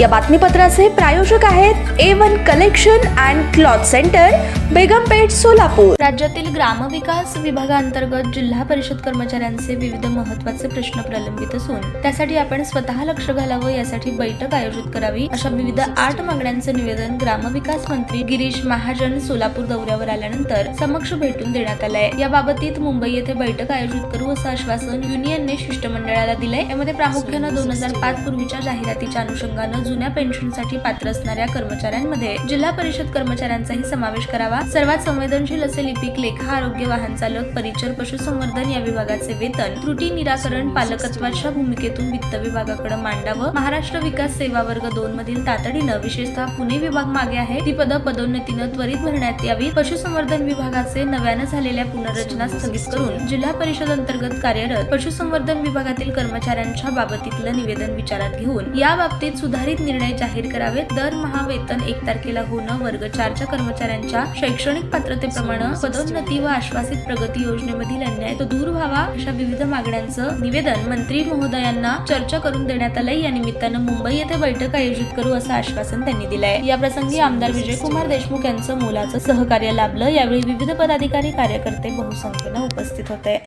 या बातमीपत्राचे प्रायोजक आहेत A1 collection and cloth centre, Begampeth, Solapur. राज्यातील ग्रामविकास विभागांतर्गत जिल्हा परिषद कर्मचाऱ्यांचे विविध महत्त्वाचे प्रश्न प्रलंबित असून त्यासाठी आपण स्वतः लक्ष घालावं, यासाठी बैठक आयोजित करावी, अशा विविध 8 मागण्यांचे निवेदन ग्रामविकास मंत्री गिरीश महाजन सोलापूर दौऱ्यावर आल्यानंतर समक्ष भेटून देण्यात आलंय। याबाबतीत मुंबई येथे बैठक आयोजित करू असं आश्वासन युनियनने शिष्टमंडळाला दिलंय। यामध्ये प्रामुख्यानं 2005 पूर्वीच्या जाहिरातीच्या अनुषंगानं जुन्या पेन्शनसाठी पात्र असणाऱ्या कर्मचाऱ्यांमध्ये जिल्हा परिषद कर्मचाऱ्यांचाही समावेश करावा। सर्वात संवेदनशील असे लिपिक, लेखा, आरोग्य, वाहन चालक, परिचर, पशुसंवर्धन या विभागाचे वेतन त्रुटी निराकरण पालकत्वाच्या भूमिकेतून वित्त विभागाकडे मांडावं। महाराष्ट्र विकास सेवा वर्ग 2 मधील तातडीनं विशेषतः पुणे विभाग मागे आहे, ती पदोन्नतीनं त्वरित भरण्यात यावी। पशुसंवर्धन विभागाचे नव्यानं झालेल्या पुनर्रचना स्थगित करून जिल्हा परिषद अंतर्गत कार्यरत पशुसंवर्धन विभागातील कर्मचाऱ्यांच्या बाबतीतलं निवेदन विचारात घेऊन या बाबतीत सुधारित निर्णय जाहीर करावेत। दरमहा वेतन 1 तारखेला होणं, वर्ग 4च्या कर्मचाऱ्यांच्या शैक्षणिक पात्रतेप्रमाणे पदोन्नती व आश्वासित प्रगती योजनेमधील अन्याय तो दूर व्हावा, अशा विविध मागण्यांचं निवेदन मंत्री महोदयांना चर्चा करून देण्यात आलंय। या निमित्तानं मुंबई येथे बैठक आयोजित करू असं आश्वासन त्यांनी दिलंय। या प्रसंगी आमदार विजयकुमार देशमुख यांचं मोलाचं सहकार्य लाभलं। यावेळी विविध पदाधिकारी, कार्यकर्ते बहुसंख्येनं उपस्थित होते।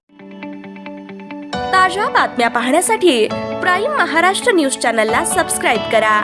ताज्या बातम्या पाहण्यासाठी प्राईम महाराष्ट्र न्यूज चॅनलला सबस्क्राईब करा।